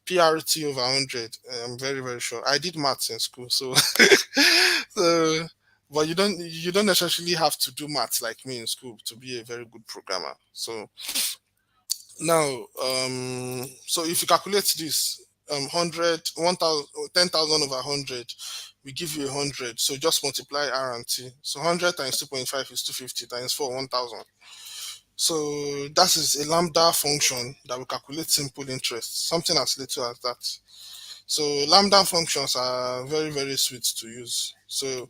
PRT over 100. I'm very, very sure. I did maths in school, so so but you don't necessarily have to do maths like me in school to be a very good programmer. So now so if you calculate this 100 1000 over 100, we give you 100. So just multiply R and T. So 100 times 2.5 is 250 times 4 1000. So that is a lambda function that will calculate simple interest, something as little as that. So lambda functions are very, very sweet to use. So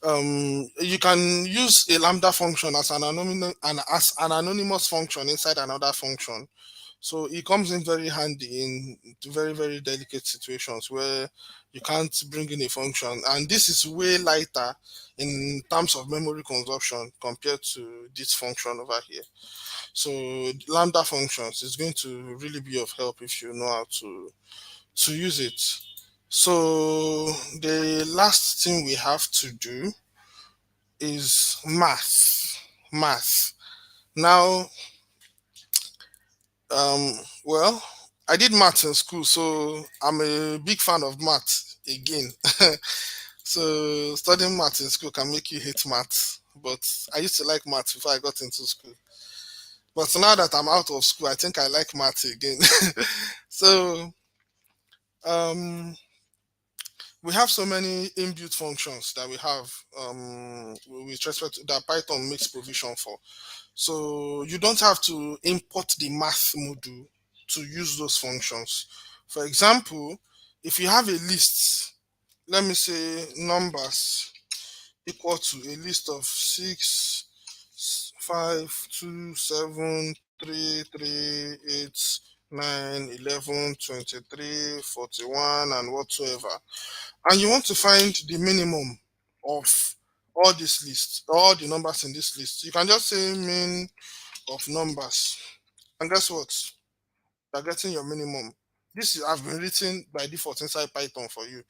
you can use a lambda function as an anonymous function inside another function. So it comes in very handy in very, very delicate situations where you can't bring in a function. And this is way lighter in terms of memory consumption compared to this function over here. So lambda functions is going to really be of help if you know how to use it. So the last thing we have to do is math. Math. Now, well, I did maths in school, so I'm a big fan of maths again. So studying maths in school can make you hate maths, but I used to like maths before I got into school. But now that I'm out of school, I think I like maths again. So um, we have so many inbuilt functions that we have with respect to that Python makes provision for. So you don't have to import the math module to use those functions. For example, if you have a list, let me say numbers equal to a list of 6, 5, 2, 7, 3, 3, 8, 9, 11, 23, 41, and whatsoever. And you want to find the minimum of all this list, all the numbers in this list. You can just say min of numbers. And guess what? You're getting your minimum. This is have been written by default inside Python for you.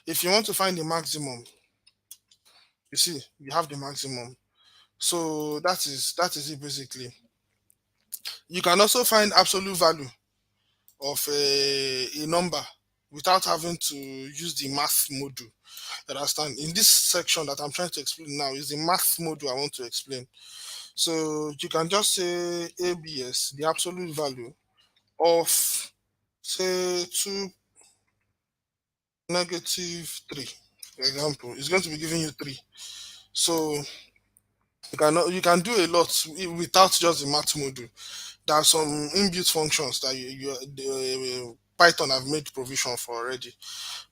If you want to find the maximum, you see, you have the maximum. So that is it basically. You can also find absolute value of a number without having to use the math module. You understand? In this section that I'm trying to explain now is the math module I want to explain. So you can just say ABS, the absolute value of say 2 negative 3. For example, it's going to be giving you 3. So you can do a lot without just the math module. There are some inbuilt functions that the Python have made provision for already.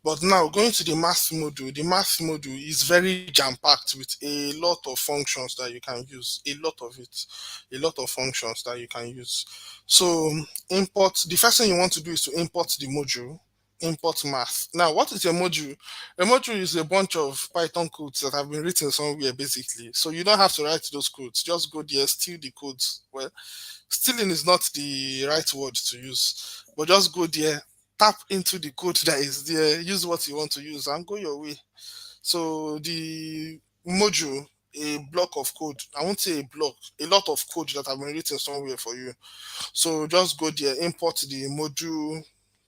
But now going to the math module is very jam-packed with a lot of functions that you can use. A lot of it. A lot of functions that you can use. So the first thing you want to do is to import the module, import math. Now, what is a module? A module is a bunch of Python codes that have been written somewhere basically. So you don't have to write those codes. Just go there, steal the codes. Well, stealing is not the right word to use, but just go there, tap into the code that is there, use what you want to use, and go your way. So the module, a block of code, I won't say a block, a lot of code that have been written somewhere for you. So just go there, import the module,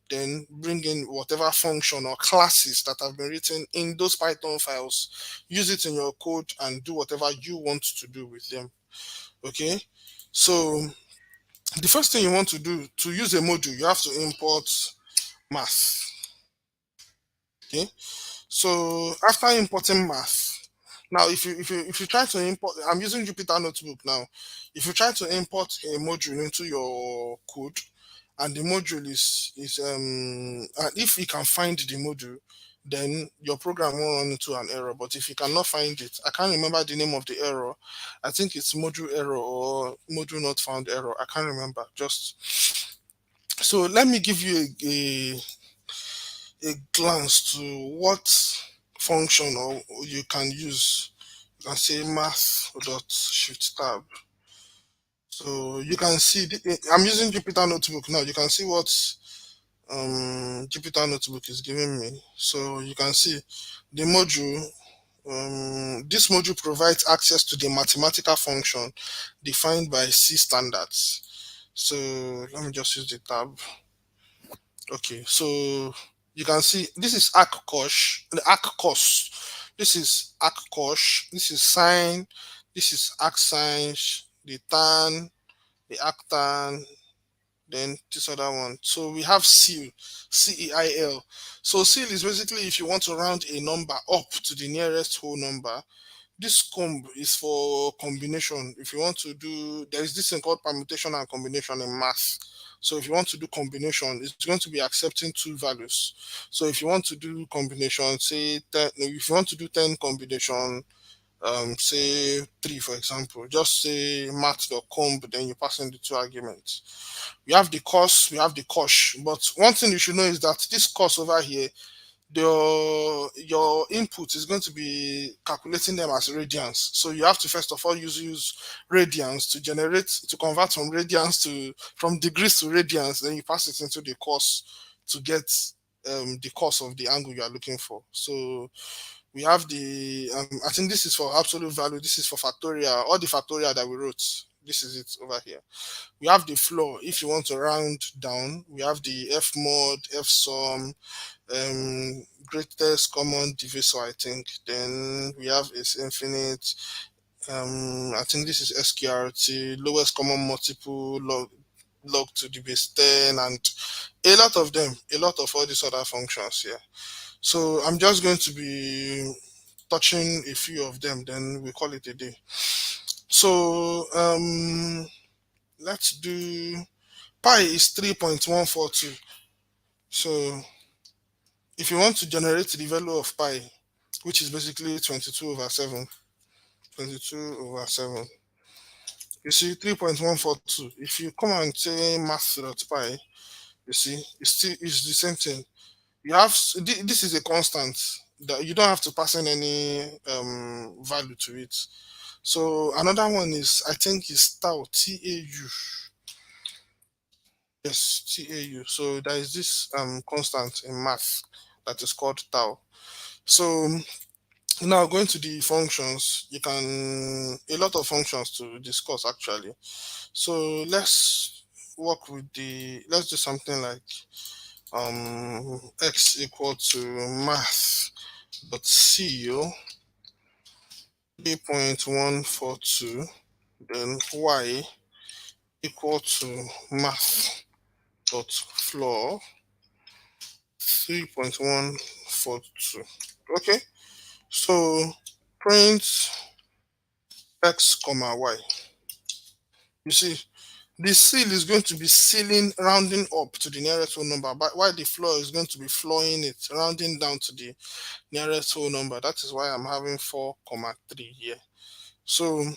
then bring in whatever function or classes that have been written in those Python files, use it in your code and do whatever you want to do with them. Okay. So the first thing you want to do to use a module, you have to import math. Okay. So after importing math, now if you try to import, I'm using Jupyter Notebook now. If you try to import a module into your code, and the module is and if you can find the module, then your program won't run into an error. But if you cannot find it, I can't remember the name of the error. I think it's module error or module not found error. I can't remember. Just so let me give you a glance to what function or you can use. You can say math dot shift tab. So you can see I'm using Jupyter Notebook now. You can see what Jupyter Notebook is giving me. So you can see the module. This module provides access to the mathematical function defined by C standards. So let me just use the tab. Okay, so you can see this is arc cosh. This is arc cosh. This is sine. This is arc sine. The tan, the arctan, then this other one. So we have ceil, ceil. So ceil is basically if you want to round a number up to the nearest whole number. This comb is for combination. If you want to do, there is this thing called permutation and combination in math. So if you want to do combination, it's going to be accepting two values. So if you want to do combination, say 10, if you want to do 10 combination, say 3 for example, just say math.comb, then you pass in the two arguments. We have the cos, we have the cosh. But one thing you should know is that this cos over here, your input is going to be calculating them as radians. So you have to first of all use radians to convert from degrees to radians. Then you pass it into the cos to get the cos of the angle you are looking for. So we have the I think this is for absolute value. This is for factorial. All the factorial that we wrote. This is it over here. We have the floor. If you want to round down, we have the f mod, f sum, greatest common divisor, I think. Then we have is infinite. I think this is sqrt, lowest common multiple, log to the base 10, and a lot of them, a lot of all these other functions here. So I'm just going to be touching a few of them, then we call it a day. So let's do pi is 3.142. So if you want to generate the value of pi, which is basically 22 over 7, 22 over 7, you see 3.142. If you come and say math.pi, you see it's the same thing. You have this is a constant that you don't have to pass in any value to it. So another one is, I think, is tau, TAU. Yes, TAU. So there is this constant in math that is called tau. So now going to the functions, you can a lot of functions to discuss actually. So let's do something like x equal to math dot co 3.142, then y equal to math dot floor 3.142. Okay, so print x comma y. You see, the seal is going to be sealing, rounding up to the nearest whole number, but while the floor is going to be flowing it, rounding down to the nearest whole number. That is why I'm having 4,3 here. So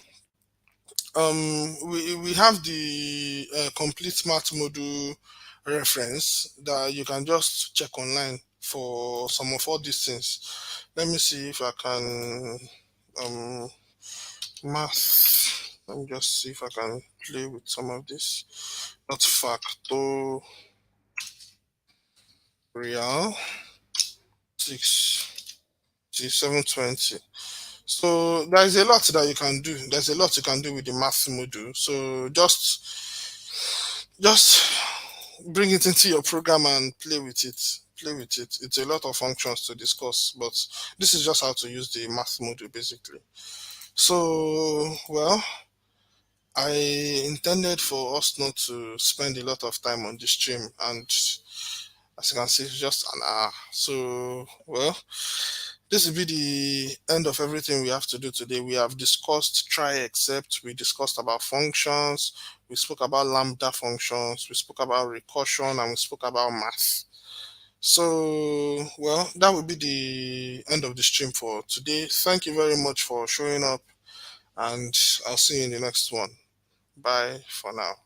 we have the complete math module reference that you can just check online for some of all these things. Let me see if I can um math. Let me just see if I can play with some of this. Not factorial 6 720. So there's a lot that you can do. There's a lot you can do with the math module. So just bring it into your program and play with it. Play with it. It's a lot of functions to discuss, but this is just how to use the math module basically. So well, I intended for us not to spend a lot of time on the stream, and as you can see, it's just an hour. So well, this will be the end of everything we have to do today. We have discussed try except, we discussed about functions, we spoke about lambda functions, we spoke about recursion, and we spoke about math. So, well, that will be the end of the stream for today. Thank you very much for showing up, and I'll see you in the next one. Bye for now.